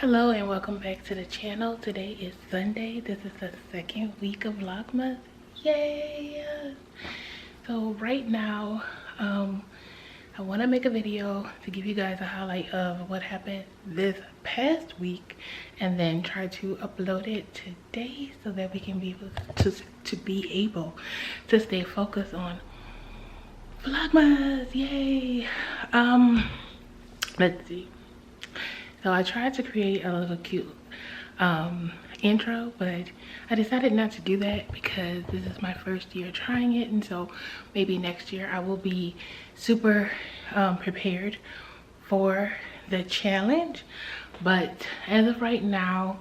Hello and welcome back to the channel. Today is Sunday. This is the second week of VLOGMAs. Yay! So right now I want to make a video to give you guys a highlight of what happened this past week and then try to upload it today so that we can be able to stay focused on VLOGMAs. Yay! Let's see. So I tried to create a little cute intro, but I decided not to do that because this is my first year trying it, and so maybe next year I will be super prepared for the challenge. But as of right now,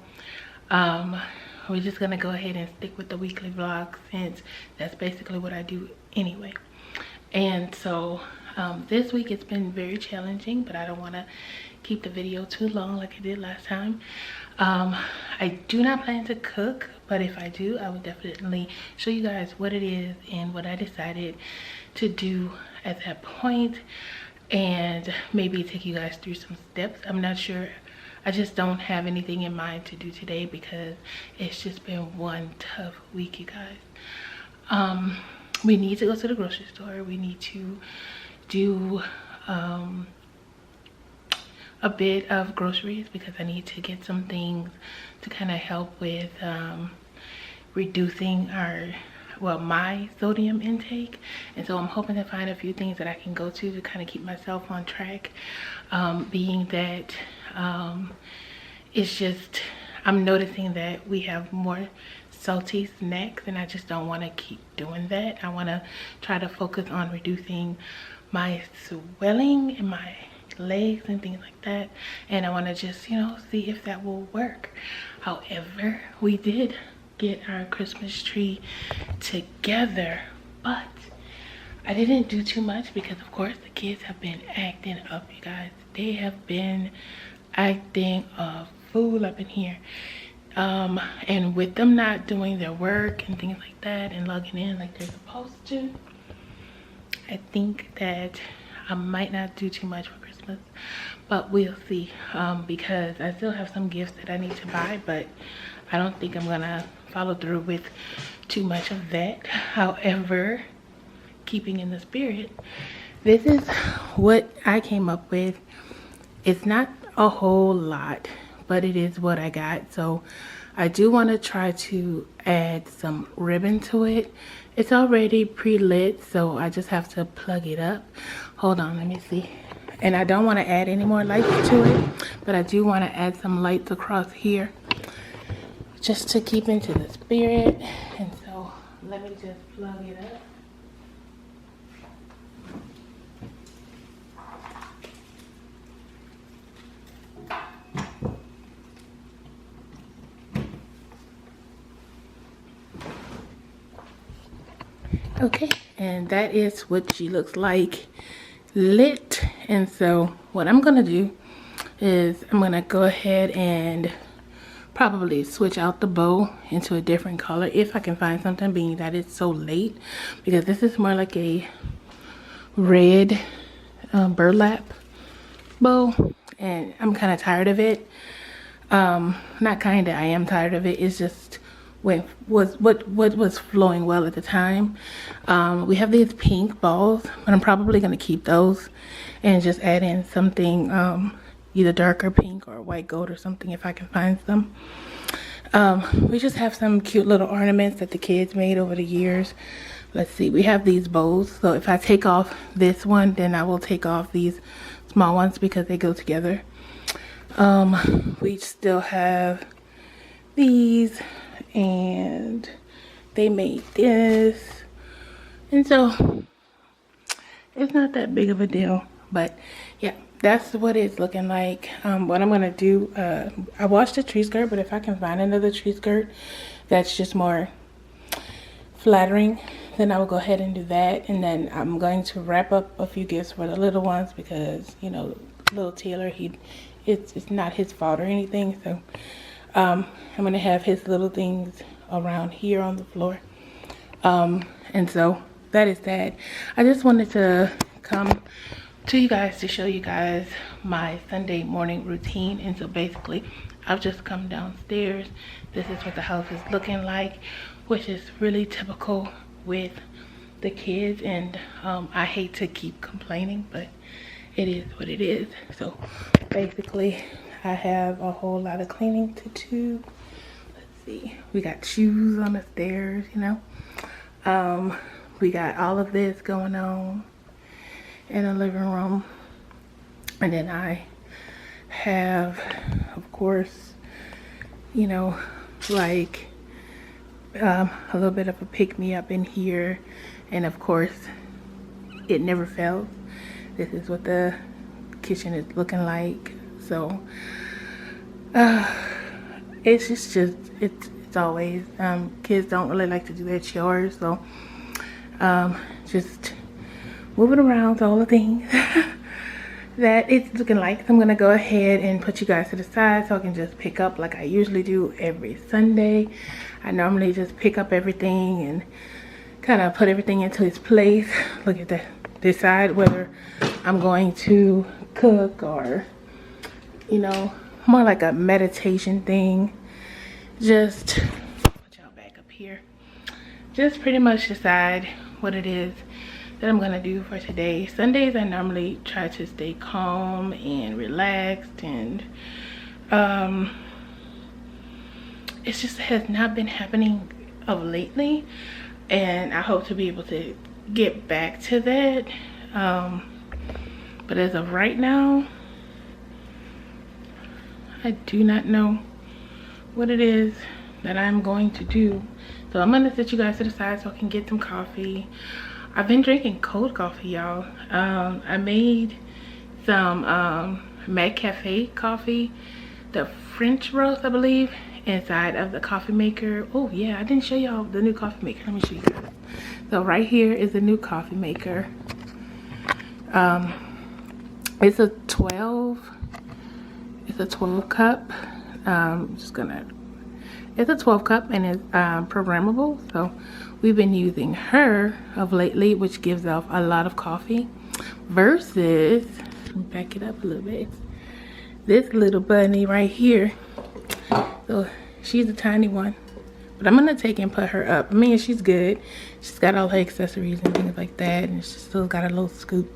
we're just gonna go ahead and stick with the weekly vlog since that's basically what I do anyway. And so this week it's been very challenging, but I don't want to keep the video too long like I did last time. I do not plan to cook, but if I do, I will definitely show you guys what it is and what I decided to do at that point, and maybe take you guys through some steps. I'm not sure. I just don't have anything in mind to do today because it's just been one tough week, you guys. We need to go to the grocery store. We need to do a bit of groceries because I need to get some things to kind of help with reducing my sodium intake. And so I'm hoping to find a few things that I can go to kind of keep myself on track, being that it's just I'm noticing that we have more salty snacks and I just don't want to keep doing that. I want to try to focus on reducing my swelling in my legs and things like that, and I want to just, you know, see if that will work. However, we did get our Christmas tree together, but I didn't do too much because of course the kids have been acting up, you guys. They have been acting a fool up in here, and with them not doing their work and things like that and logging in like they're supposed to, I think that I might not do too much for Christmas, but we'll see, because I still have some gifts that I need to buy, but I don't think I'm gonna follow through with too much of that. However, keeping in the spirit, this is what I came up with. It's not a whole lot, but it is what I got. So I do want to try to add some ribbon to it. It's already pre-lit, so I just have to plug it up. Hold on, let me see. And I don't want to add any more lights to it, but I do want to add some lights across here just to keep into the spirit. And so let me just plug it up. Okay, and that is what she looks like lit. And so what I'm gonna do is I'm gonna go ahead and probably switch out the bow into a different color if I can find something, being that it's so late, because this is more like a red burlap bow and I'm kind of tired of it. Not kind of, I am tired of it. It's just what was flowing well at the time. We have these pink balls, but I'm probably going to keep those and just add in something either darker pink or white gold or something if I can find some. We just have some cute little ornaments that the kids made over the years. Let's see, we have these bows, so if I take off this one, then I will take off these small ones because they go together. We still have these, and they made this, and so it's not that big of a deal. But yeah, that's what it's looking like. What I'm gonna do, I washed the tree skirt, but if I can find another tree skirt that's just more flattering, then I will go ahead and do that. And then I'm going to wrap up a few gifts for the little ones because, you know, little Taylor, it's not his fault or anything. So I'm gonna have his little things around here on the floor, and so that is that. I just wanted to come to you guys to show you guys my Sunday morning routine. And so basically I've just come downstairs. This is what the house is looking like, which is really typical with the kids. And I hate to keep complaining, but it is what it is. So basically I have a whole lot of cleaning to do. Let's see, we got shoes on the stairs, you know. We got all of this going on in the living room. And then I have, of course, you know, like a little bit of a pick-me-up in here. And of course, it never fails. This is what the kitchen is looking like. So it's just it's always kids don't really like to do their chores, so just moving around all the things that it's looking like. So I'm gonna go ahead and put you guys to the side so I can just pick up like I usually do every Sunday. I normally just pick up everything and kind of put everything into its place. Look at that. Decide whether I'm going to cook or, you know, more like a meditation thing. Just put y'all back up here. Just pretty much decide what it is that I'm gonna do for today. Sundays I normally try to stay calm and relaxed, and it's just has not been happening of lately, and I hope to be able to get back to that. But as of right now, I do not know what it is that I'm going to do. So I'm gonna sit you guys to the side so I can get some coffee. I've been drinking cold coffee, y'all. I made some Mac Cafe coffee, the French roast, I believe, inside of the coffee maker. Oh yeah, I didn't show y'all the new coffee maker. Let me show you guys. So right here is the new coffee maker. It's a 12 cup. It's a 12 cup and it's programmable. So we've been using her of lately, which gives off a lot of coffee, versus, let me back it up a little bit, this little bunny right here. So she's a tiny one, but I'm gonna take and put her up. I mean, she's good. She's got all her accessories and things like that, and she still got a little scoop.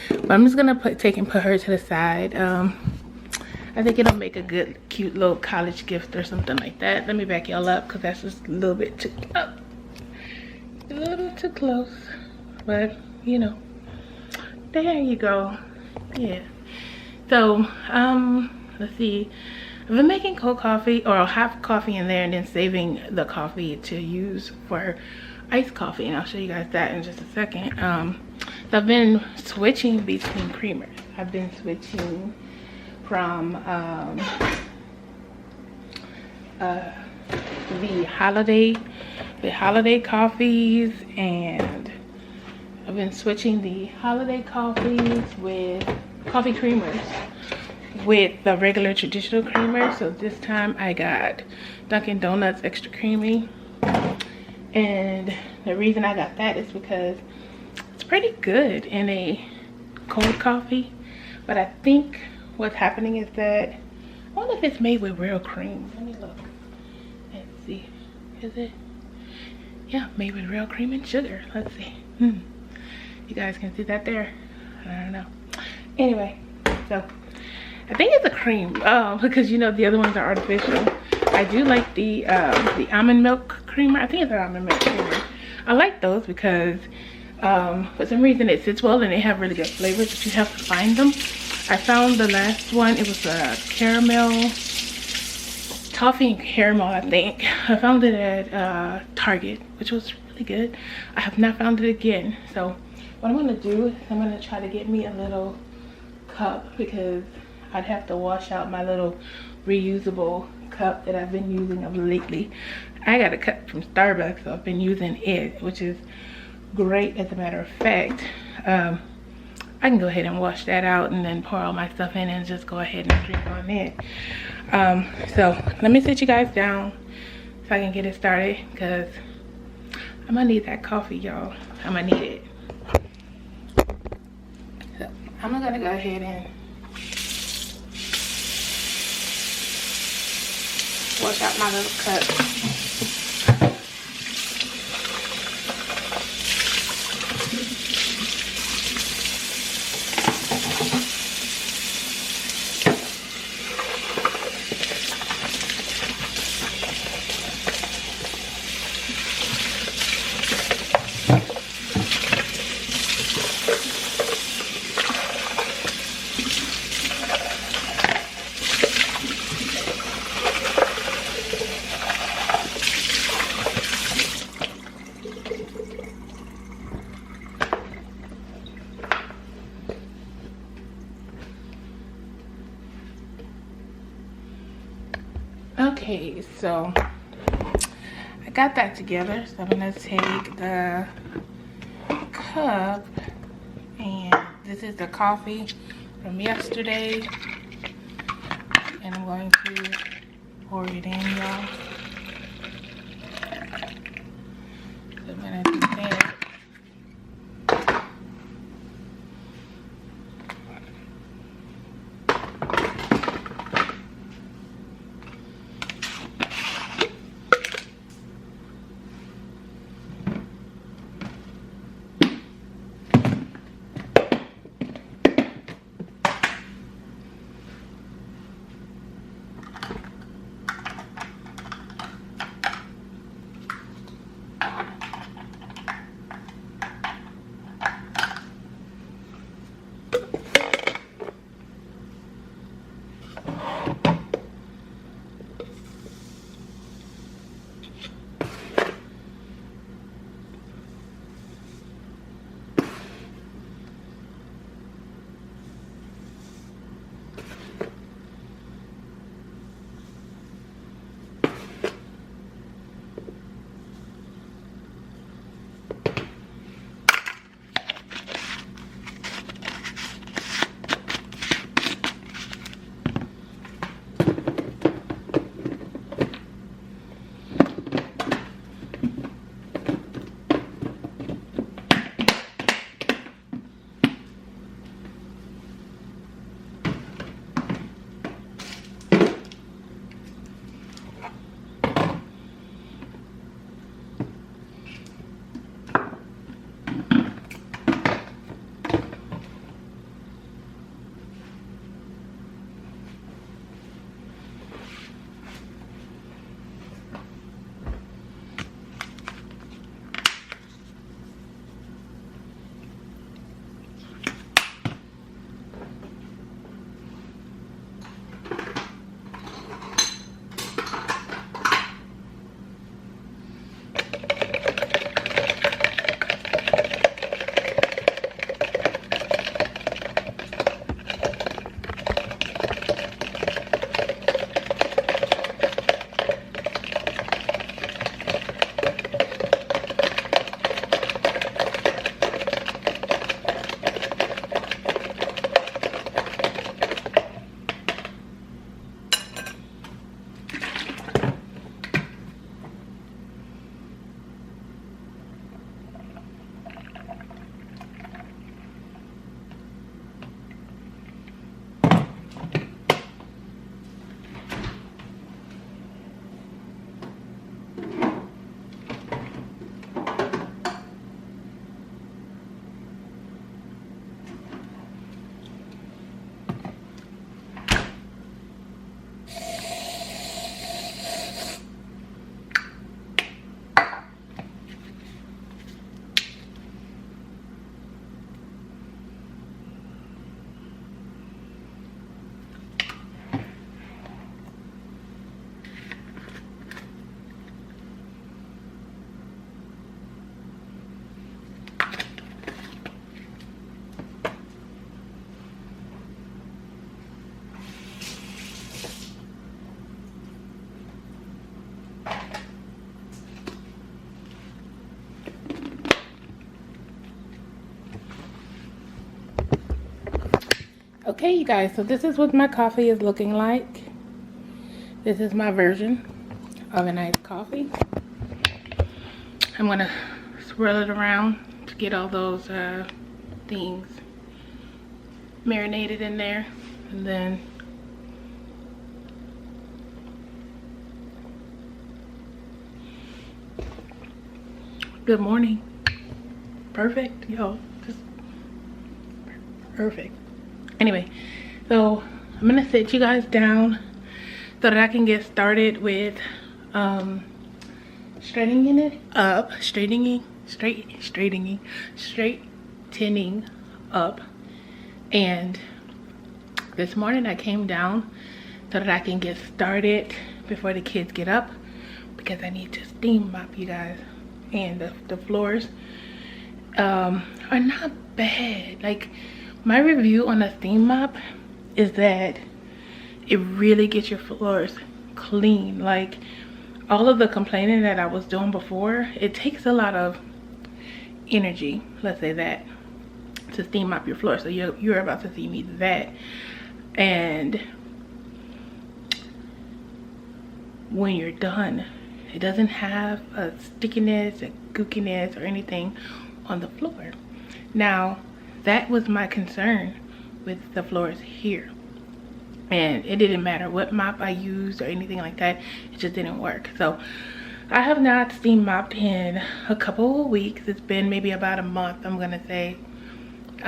But I'm just gonna take and put her to the side. I think it'll make a good, cute little college gift or something like that. Let me back y'all up because that's just a little bit too up, a little too close. But you know, there you go. Yeah. So let's see. I've been making cold coffee, or half coffee in there, and then saving the coffee to use for iced coffee, and I'll show you guys that in just a second. So I've been switching between creamers. I've been switching from the holiday coffees, and I've been switching the holiday coffees with coffee creamers with the regular traditional creamer. So this time I got Dunkin' Donuts extra creamy, and the reason I got that is because it's pretty good in a cold coffee. But I think what's happening is that, I wonder if it's made with real cream. Let me look and see. Is it? Yeah, made with real cream and sugar. Let's see. You guys can see that there. I don't know. Anyway, so I think it's a cream, because you know the other ones are artificial. I do like the almond milk creamer. I think it's an almond milk creamer. I like those because for some reason it sits well and they have really good flavors, but you have to find them. I found the last one, it was a caramel, toffee and caramel, I think. I found it at Target, which was really good. I have not found it again. So what I'm gonna do is I'm gonna try to get me a little cup, because I'd have to wash out my little reusable cup that I've been using of lately. I got a cup from Starbucks, so I've been using it, which is great. As a matter of fact, I can go ahead and wash that out and then pour all my stuff in and just go ahead and drink on it. So let me sit you guys down so I can get it started, because I'm gonna need that coffee, y'all. I'm gonna need it. So I'm gonna go ahead and wash out my little cup. Okay, so I got that together. So I'm gonna take the cup, and this is the coffee from yesterday, and I'm going to pour it in, y'all. So I'm gonna do that. Okay, you guys, so this is what my coffee is looking like. This is my version of a nice coffee. I'm gonna swirl it around to get all those things marinated in there. And then good morning. Perfect, yo. Just perfect. Anyway, so I'm gonna sit you guys down so that I can get started with straightening it up, straightening up. And this morning I came down so that I can get started before the kids get up, because I need to steam mop, you guys. And the floors are not bad. Like, my review on a steam mop is that it really gets your floors clean. Like, all of the complaining that I was doing before, it takes a lot of energy, let's say that, to steam mop your floor. So you're about to see me that. And when you're done, it doesn't have a stickiness, a gookiness, or anything on the floor. Now, that was my concern with the floors here. And it didn't matter what mop I used or anything like that. It just didn't work. So I have not steam mopped in a couple of weeks. It's been maybe about a month, I'm gonna say.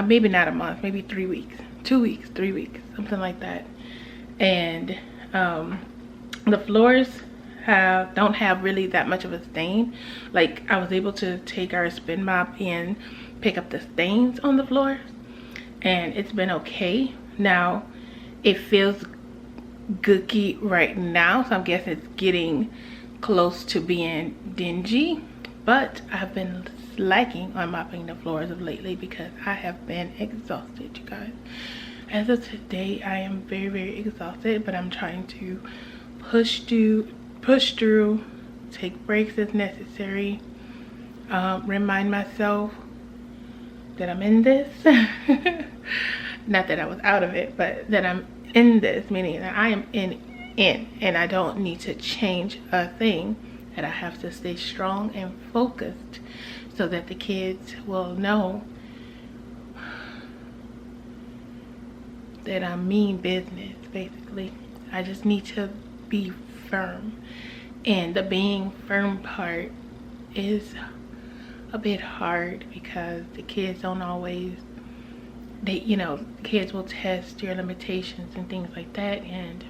Maybe not a month, maybe 3 weeks. 2 weeks, 3 weeks, something like that. And the floors don't have really that much of a stain. Like, I was able to take our spin mop and pick up the stains on the floors, and it's been okay. Now it feels gooky right now, so I'm guessing it's getting close to being dingy. But I've been slacking on mopping the floors of lately because I have been exhausted, you guys. As of today, I am very, very exhausted, but I'm trying to push through, take breaks as necessary, remind myself that I'm in this. Not that I was out of it, but that I'm in this, meaning that I am in, and I don't need to change a thing, that I have to stay strong and focused so that the kids will know that I mean business, basically. I just need to be firm. And the being firm part is a bit hard because the kids don't always, kids will test your limitations and things like that, and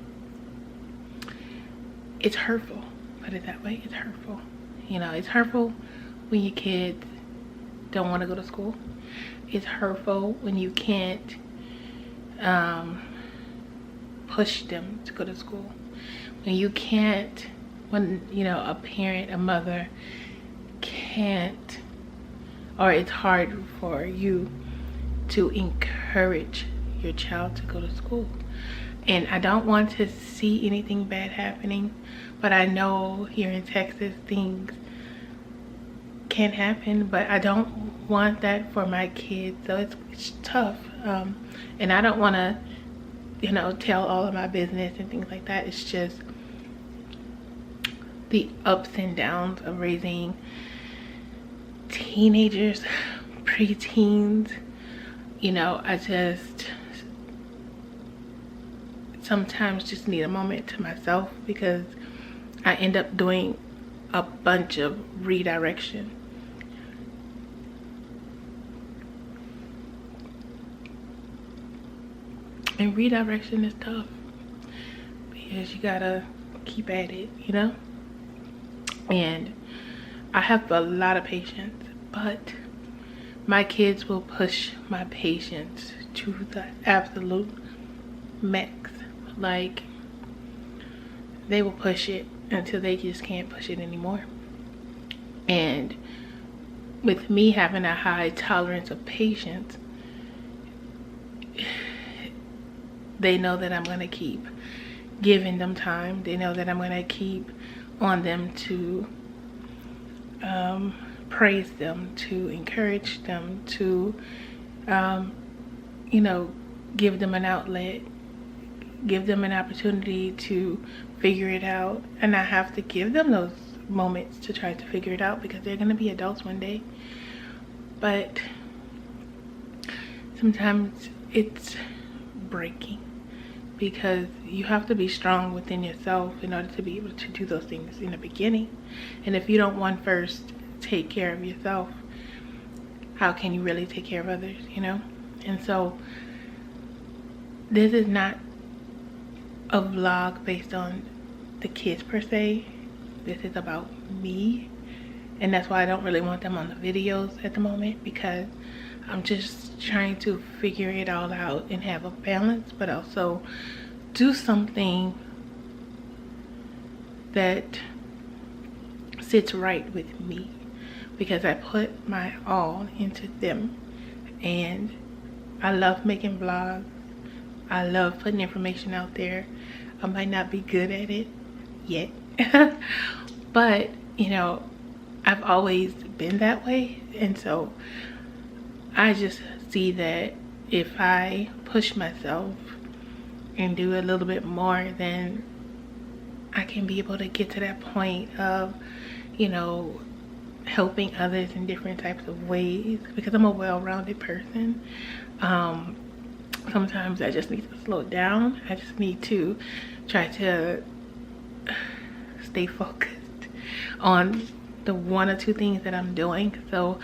it's hurtful. Put it that way, it's hurtful. It's hurtful when your kids don't want to go to school. It's hurtful when you can't push them to go to school. When a parent, a mother can't, or it's hard for you to encourage your child to go to school. And I don't want to see anything bad happening, but I know here in Texas things can happen, but I don't want that for my kids. So it's tough, and I don't want to tell all of my business and things like that. It's just the ups and downs of raising teenagers, preteens. I just sometimes just need a moment to myself, because I end up doing a bunch of redirection. And redirection is tough because you gotta keep at it, And I have a lot of patience, but my kids will push my patience to the absolute max. Like, they will push it until they just can't push it anymore. And with me having a high tolerance of patience, they know that I'm gonna keep giving them time. They know that I'm gonna keep on them to praise them, to encourage them, to give them an outlet, give them an opportunity to figure it out. And I have to give them those moments to try to figure it out, because they're gonna be adults one day. But sometimes it's breaking, because you have to be strong within yourself in order to be able to do those things in the beginning. And if you don't want first take care of yourself, how can you really take care of others, you know? And so this is not a vlog based on the kids per se. This is about me, and that's why I don't really want them on the videos at the moment, because I'm just trying to figure it all out and have a balance, but also do something that sits right with me, because I put my all into them. And I love making vlogs. I love putting information out there. I might not be good at it yet, but you know, I've always been that way. And so I just see that if I push myself and do a little bit more, then I can be able to get to that point of, you know, helping others in different types of ways, because I'm a well-rounded person. Sometimes I just need to slow down. I just need to try to stay focused on the one or two things that I'm doing. So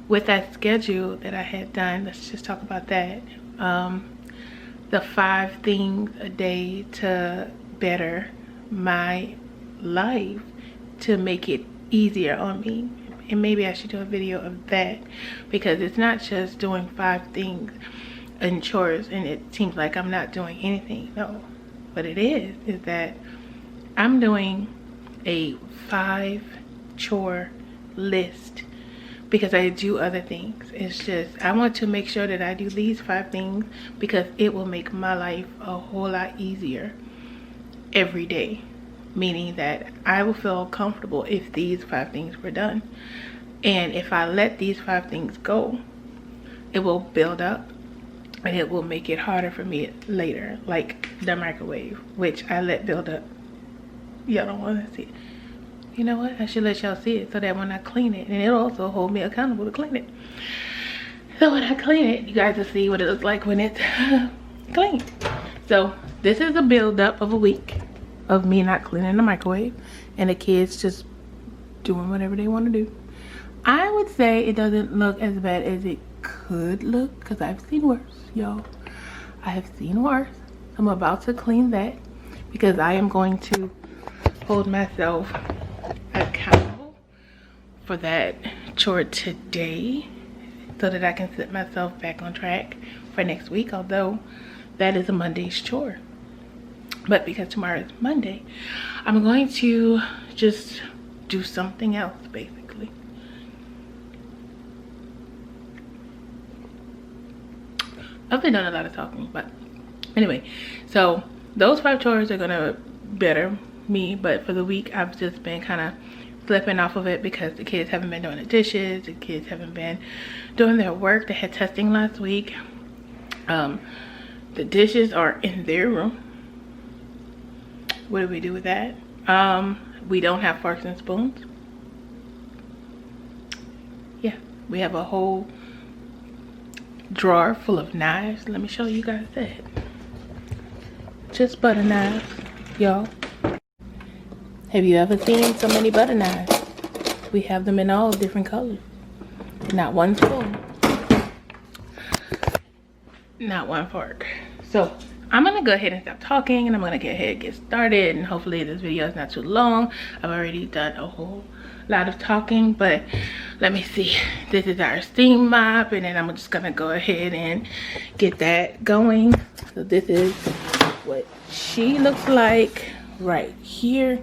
with that schedule that I had done, let's just talk about that. The 5 things a day to better my life, to make it easier on me. And maybe I should do a video of that, because it's not just doing 5 things and chores and it seems like I'm not doing anything. No, what it is that I'm doing a 5 chore list, because I do other things. It's just I want to make sure that I do these 5 things, because it will make my life a whole lot easier every day, meaning that I will feel comfortable if these 5 things were done. And if I let these 5 things go, it will build up and it will make it harder for me later, like the microwave, which I let build up. Y'all don't want to see it. You know what? I should let y'all see it so that when I clean it, and it'll also hold me accountable to clean it. So when I clean it, you guys will see what it looks like when it's clean. So this is a build-up of a week of me not cleaning the microwave and the kids just doing whatever they want to do. I would say it doesn't look as bad as it could look, because I've seen worse, y'all. I have seen worse. I'm about to clean that, because I am going to hold myself accountable for that chore today, so that I can set myself back on track for next week, although that is a Monday's chore. But because tomorrow is Monday, I'm going to just do something else, basically. I've been doing a lot of talking, but anyway, so those 5 chores are gonna better me, but for the week I've just been kind of flipping off of it, because the kids haven't been doing the dishes, the kids haven't been doing their work. They had testing last week. The dishes are in their room. What do we do with that? We don't have forks and spoons. Yeah, we have a whole drawer full of knives. Let me show you guys that. Just butter knives, y'all. Have you ever seen so many butter knives? We have them in all different colors. Not one spoon, not one fork. So I'm gonna go ahead and stop talking, and I'm gonna go ahead and get started, and hopefully this video is not too long. I've already done a whole lot of talking, but let me see. This is our Steam Mop, and then I'm just gonna go ahead and get that going. So this is what she looks like right here,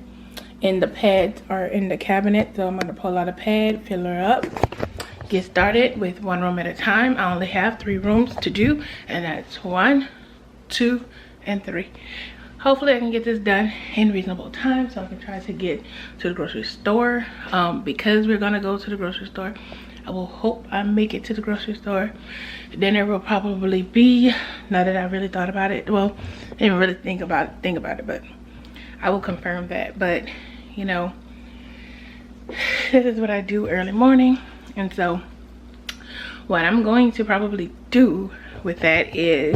and the pads are in the cabinet. So I'm gonna pull out a pad, fill her up, get started with 1 room at a time. I only have 3 rooms to do, and that's 1, 2, and 3. Hopefully I can get this done in reasonable time, so I can try to get to the grocery store. Because we're gonna go to the grocery store, I will hope I make it to the grocery store. Dinner will probably be, now that I really thought about it, well, I didn't really think about it, but I will confirm that. But you know, this is what I do early morning, and so what I'm going to probably do with that is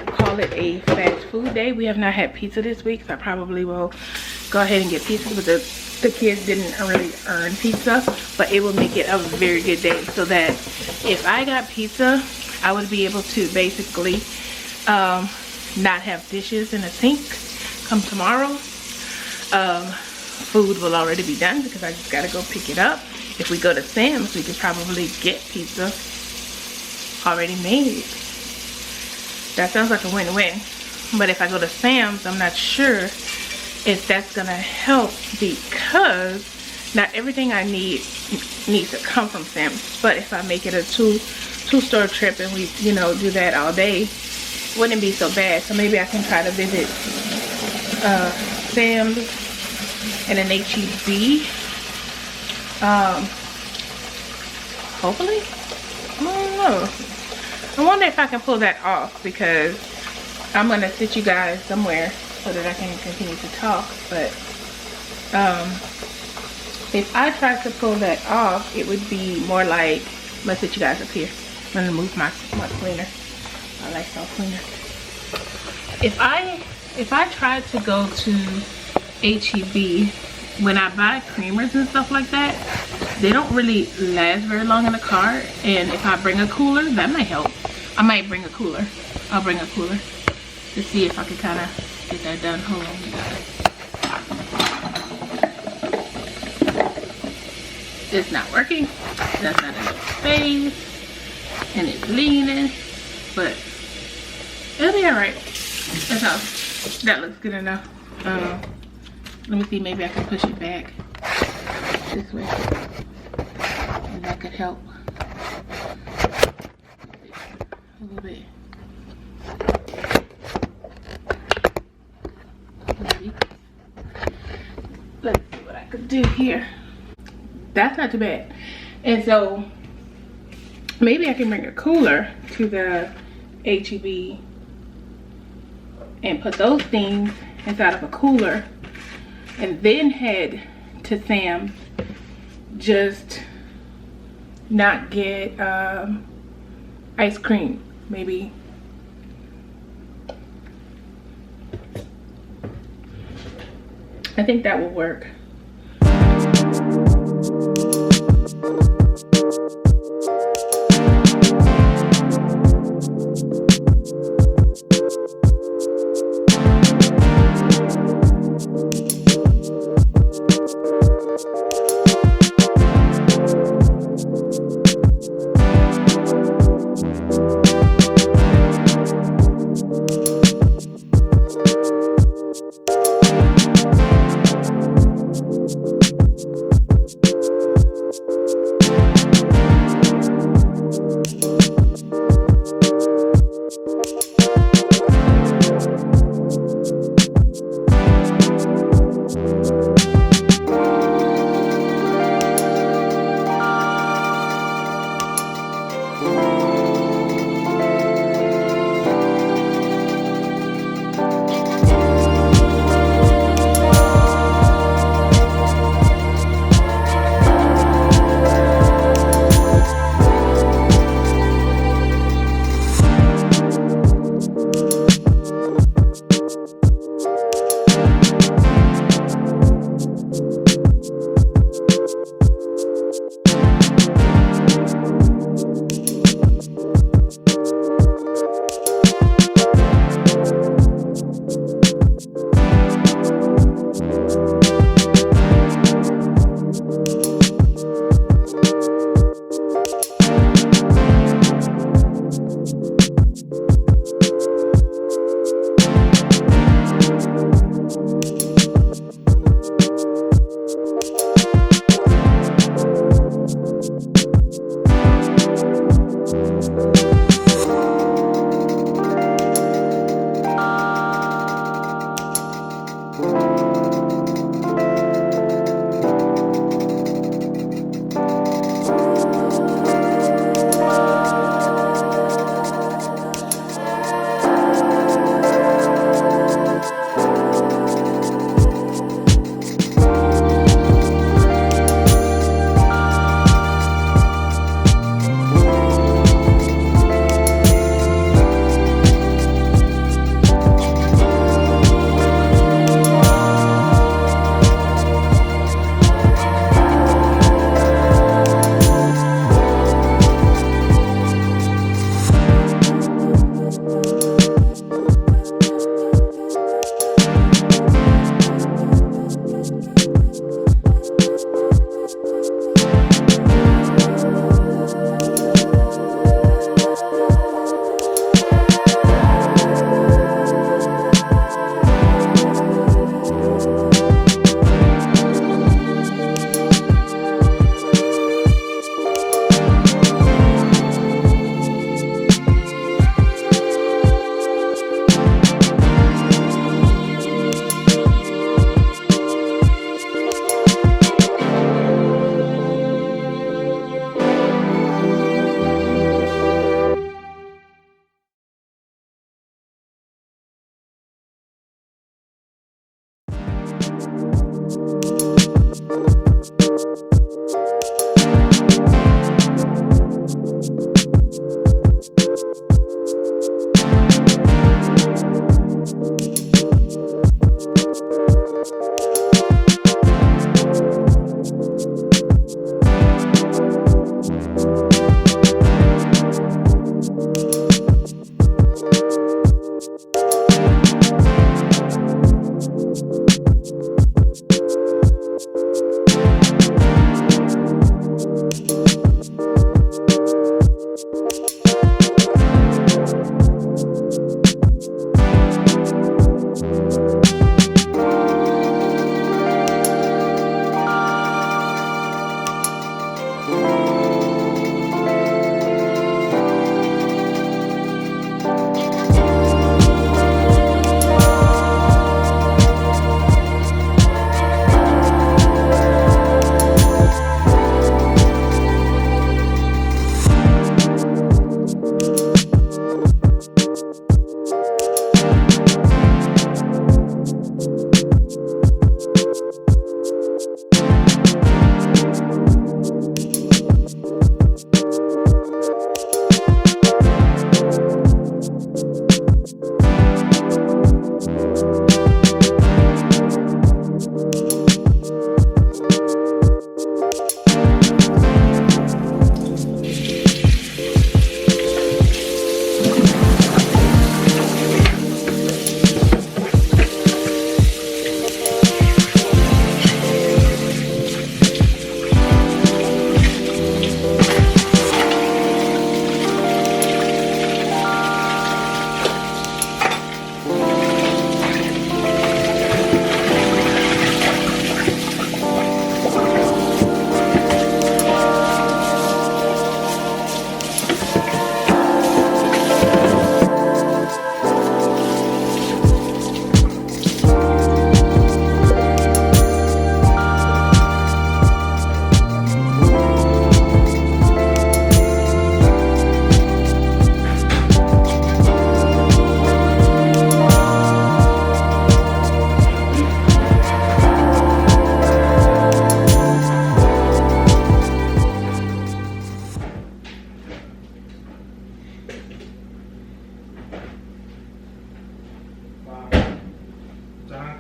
call call it a fast food day. We have not had pizza this week, so I probably will go ahead and get pizza, but the kids didn't really earn pizza, but it will make it a very good day, so that if I got pizza, I would be able to basically not have dishes in the sink come tomorrow. Food will already be done because I just gotta go pick it up. If we go to Sam's, we could probably get pizza already made. That sounds like a win-win. But if I go to Sam's, I'm not sure if that's gonna help, because not everything I need needs to come from Sam's. But if I make it a two-store trip and we, you know, do that all day, it wouldn't be so bad. So maybe I can try to visit Sam's and an HEB. Hopefully. I don't know. I wonder if I can pull that off, because I'm gonna sit you guys somewhere so that I can continue to talk. But if I try to pull that off, it would be more like, let's sit you guys up here. I'm gonna move my cleaner, my Lysol cleaner. If I try to go to HEB, when I buy creamers and stuff like that, they don't really last very long in the car. And if I bring a cooler, that might help. I might bring a cooler. I'll bring a cooler to see if I can kind of get that done. Hold on, you guys. It's not working. That's not enough space, and it's leaning, but it'll be all right. That's all. That looks good enough. Let me see, maybe I can push it back this way, and that could help a little bit. Maybe. Let's see what I could do here. That's not too bad. And so maybe I can bring a cooler to the HEB and put those things inside of a cooler, and then head to Sam's. Just not get ice cream, maybe. I think that will work.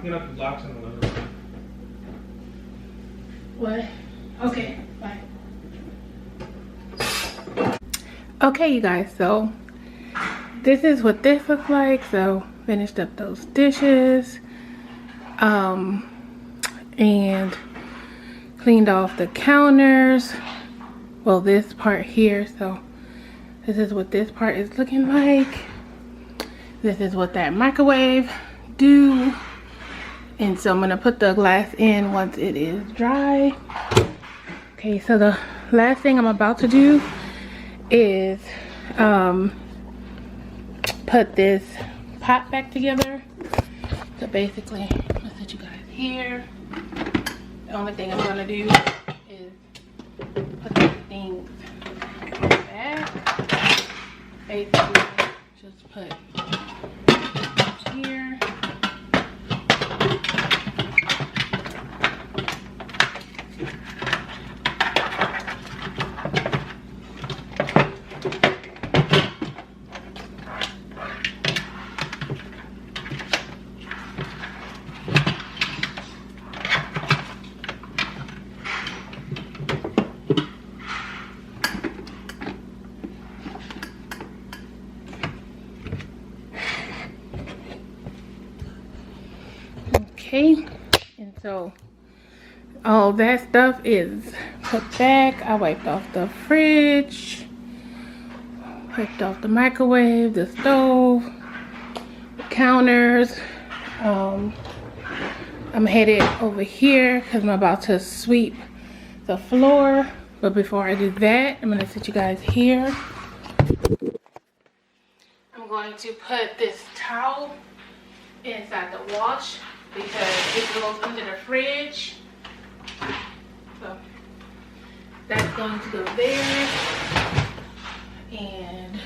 Clean up the blocks in the living room. What? Okay, bye. Okay, you guys, so this is what this looks like. So finished up those dishes, and cleaned off the counters. Well, this part here. So this is what this part is looking like. This is what that microwave do. And so I'm gonna put the glass in once it is dry. Okay, so the last thing I'm about to do is put this pot back together. So basically, I'm gonna set you guys here. The only thing I'm gonna do is put these things back. Basically, just put here. Okay, and so all that stuff is put back. I wiped off the fridge, wiped off the microwave, the stove, the counters. I'm headed over here because I'm about to sweep the floor. But before I do that, I'm gonna sit you guys here. I'm going to put this towel inside the wash because it goes under the fridge. So that's going to go there. And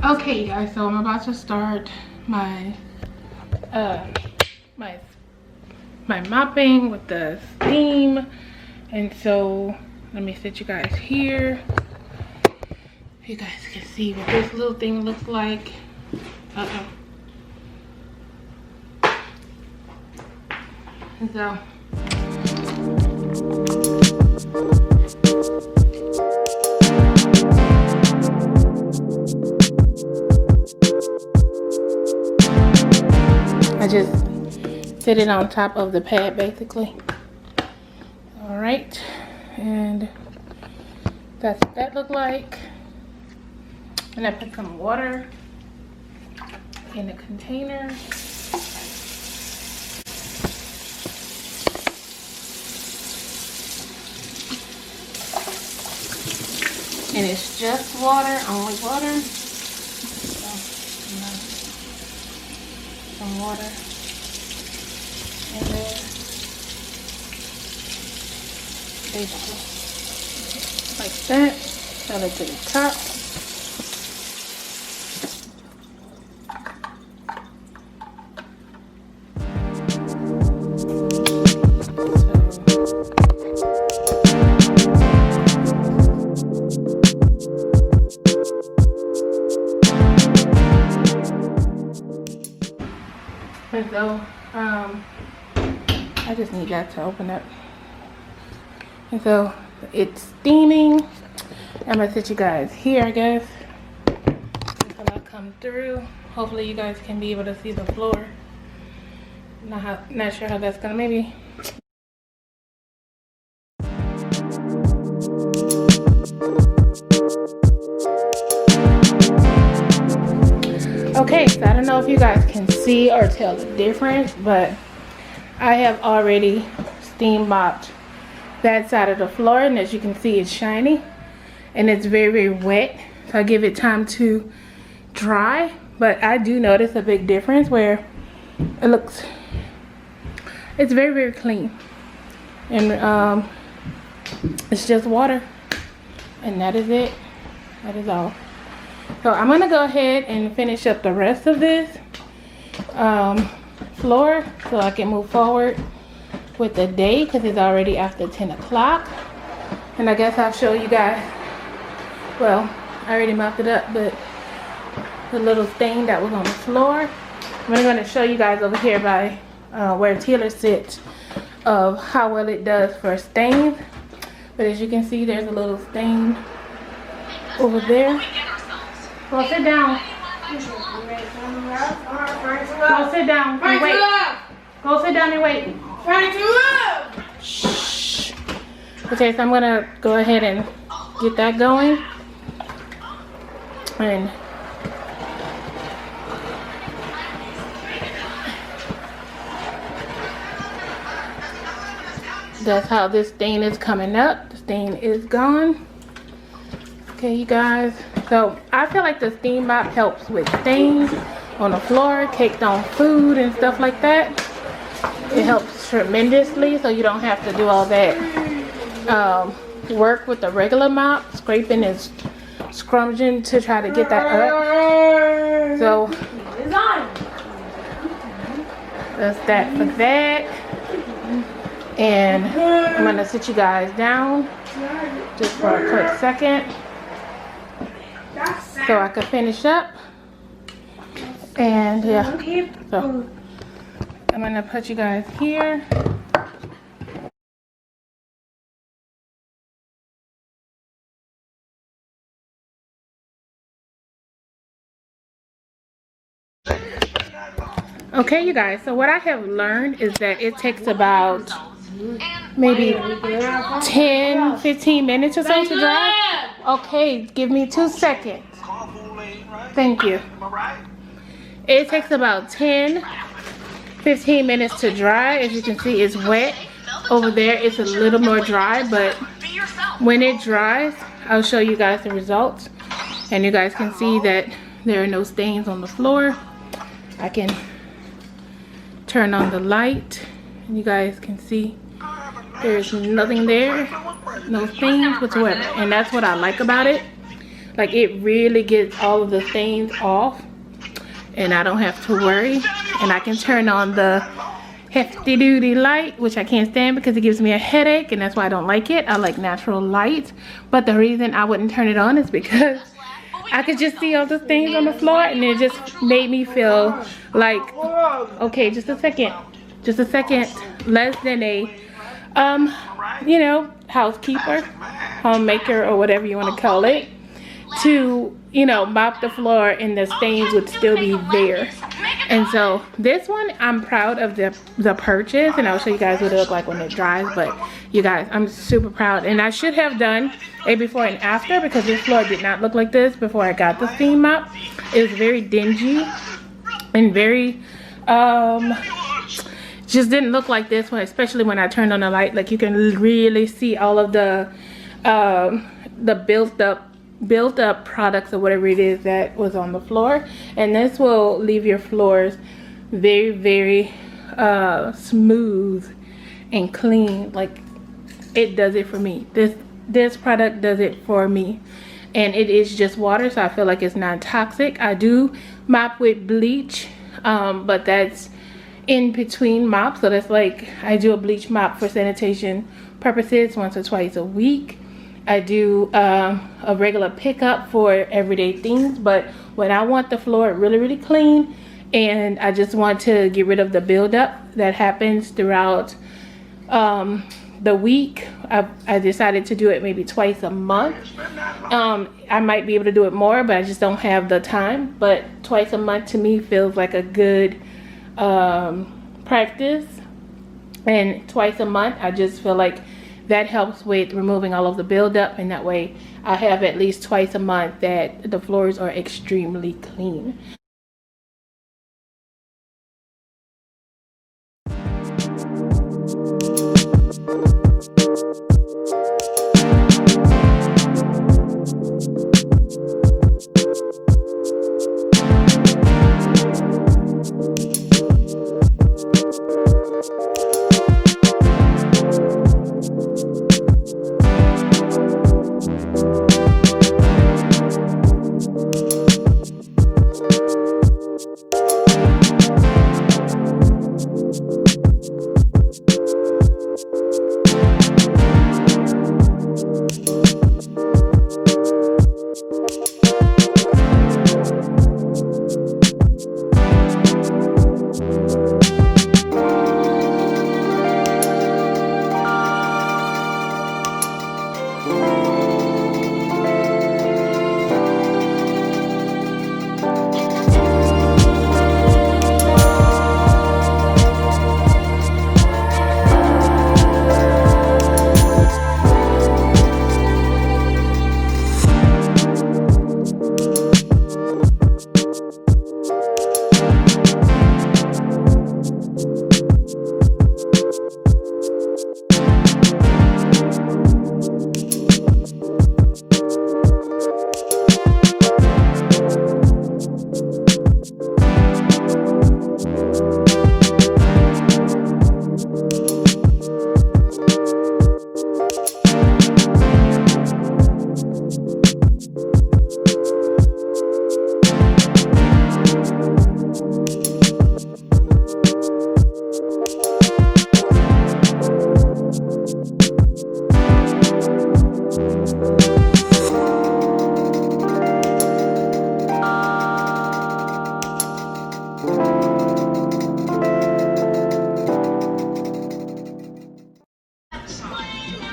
Okay, guys, so I'm about to start my my mopping with the steam, and so let me sit you guys here. You guys can see what this little thing looks like. And so I just sit it on top of the pad basically. All right, and that's what that looked like. And I put some water in the container. And it's just water, only water. So, some water in there. Basically, like that. Fill it to the top. And so, I just need that to open up. And so, it's steaming. I'm gonna sit you guys here, I guess, until I come through. Hopefully, you guys can be able to see the floor. Not sure how that's gonna maybe. Okay, so I don't know if you guys can see or tell the difference, but I have already steam mopped that side of the floor, and as you can see, it's shiny and it's very, very wet. So I give it time to dry, but I do notice a big difference where it looks, it's very, very clean, and it's just water, and that is it. That is all. So I'm gonna go ahead and finish up the rest of this floor so I can move forward with the day, because it's already after 10 o'clock. And I guess I'll show you guys, well, I already mopped it up, but the little stain that was on the floor. I'm going to show you guys over here by where Taylor sits of how well it does for stains. But as you can see, there's a little stain over there. Go sit down. Go sit down and wait. Go sit down and wait. Shh. Okay, so I'm gonna go ahead and get that going. And that's how this stain is coming up. The stain is gone. Okay, you guys. So I feel like the steam mop helps with stains on the floor, caked on food and stuff like that. It helps tremendously, so you don't have to do all that work with the regular mop, scraping and scrummaging to try to get that up. So that's that for that. And I'm gonna sit you guys down just for a quick second so I can finish up. And yeah, so I'm gonna put you guys here. Okay, you guys, so what I have learned is that it takes about maybe 10-15 minutes or so to dry. Okay, give me 2 seconds. Thank you. It takes about 10-15 minutes to dry. As you can see, it's wet. Over there, it's a little more dry, but when it dries, I'll show you guys the results. And you guys can see that there are no stains on the floor. I can turn on the light and you guys can see there's nothing there, no stains whatsoever. And that's what I like about it. Like, it really gets all of the stains off and I don't have to worry. And I can turn on the hefty duty light, which I can't stand because it gives me a headache, and that's why I don't like it. I like natural light. But the reason I wouldn't turn it on is because I could just see all the stains on the floor, and it just made me feel like, okay, just a second, less than a you know, housekeeper, homemaker, or whatever you want to call it, to, you know, mop the floor and the stains would still be there. And so this one, I'm proud of the purchase, and I'll show you guys what it looks like when it dries. But you guys, I'm super proud, and I should have done a before and after because this floor did not look like this before I got the Steam Mop. It was very dingy and very just didn't look like this one, especially when I turned on the light. Like, you can really see all of the built up products or whatever it is that was on the floor. And this will leave your floors very, very smooth and clean. Like, it does it for me. This product does it for me, and it is just water, so I feel like it's non-toxic. I do mop with bleach, but that's in between mops. So that's like, I do a bleach mop for sanitation purposes once or twice a week. I do a regular pickup for everyday things, but when I want the floor really, really clean and I just want to get rid of the buildup that happens throughout the week, I decided to do it maybe twice a month. I might be able to do it more, but I just don't have the time. But twice a month to me feels like a good practice, and twice a month I just feel like that helps with removing all of the buildup, and that way I have at least twice a month that the floors are extremely clean.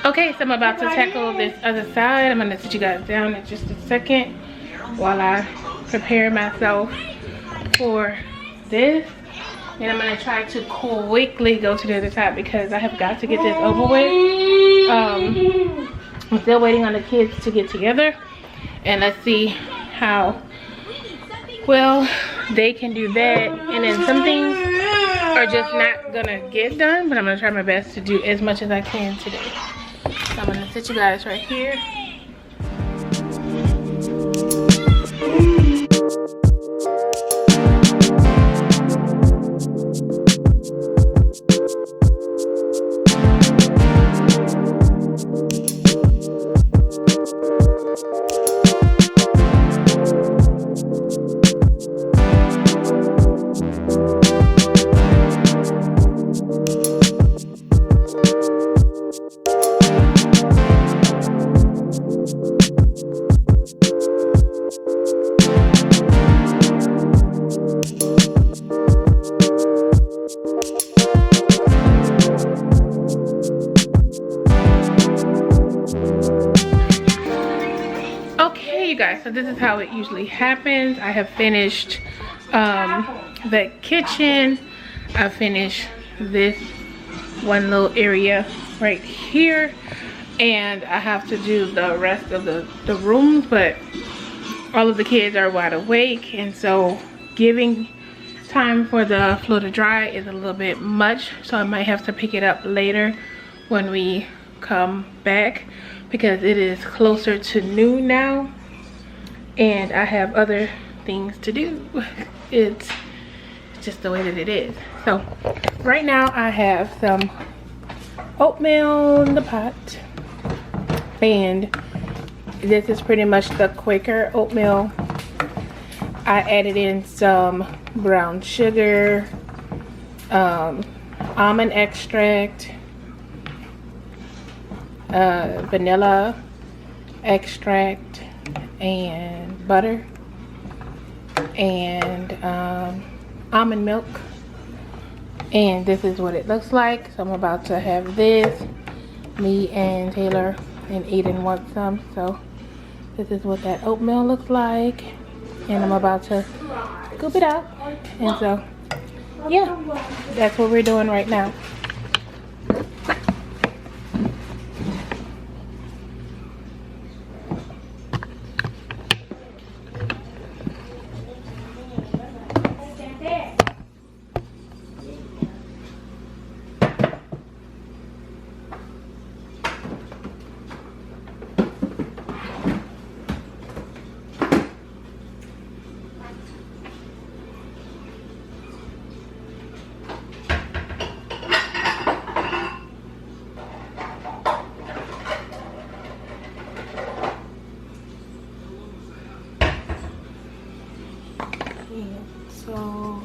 Okay, so I'm about to tackle this other side. I'm gonna sit you guys down in just a second while I prepare myself for this. And I'm gonna try to quickly go to the other side because I have got to get this over with. I'm still waiting on the kids to get together, and let's see how well they can do that. And then some things are just not gonna get done, but I'm gonna try my best to do as much as I can today. So I'm gonna sit you guys right here. So this is how it usually happens. I have finished the kitchen. I finished this one little area right here, and I have to do the rest of the rooms, but all of the kids are wide awake, and so giving time for the floor to dry is a little bit much, so I might have to pick it up later when we come back because it is closer to noon now and I have other things to do. It's just the way that it is. So right now I have some oatmeal in the pot, and this is pretty much the Quaker oatmeal. I added in some brown sugar, almond extract, vanilla extract, and butter, and almond milk. And this is what it looks like. So I'm about to have this. Me and Taylor and Aiden want some. So this is what that oatmeal looks like. And I'm about to scoop it out. And so, yeah, that's what we're doing right now. So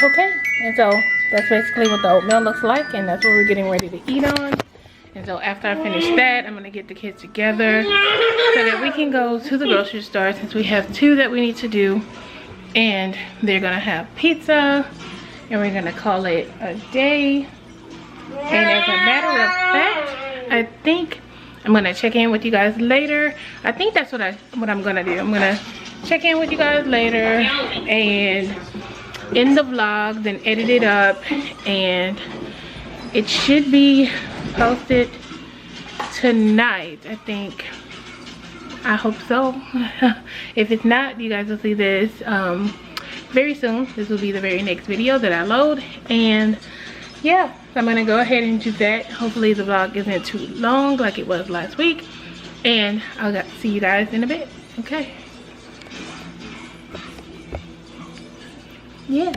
okay, and so that's basically what the oatmeal looks like, and that's what we're getting ready to eat on. And so after I finish that, I'm gonna get the kids together so that we can go to the grocery store, since we have 2 that we need to do, and they're gonna have pizza and we're gonna call it a day. And as a matter of fact, I think I'm gonna check in with you guys later. I think that's what I'm gonna do. I'm gonna check in with you guys later and in the vlog, then edit it up, and it should be posted tonight, I think. I hope so. If it's not, you guys will see this very soon. This will be the very next video that I load. And yeah, so I'm gonna go ahead and do that. Hopefully the vlog isn't too long like it was last week. And I'll see you guys in a bit. Okay. Yeah.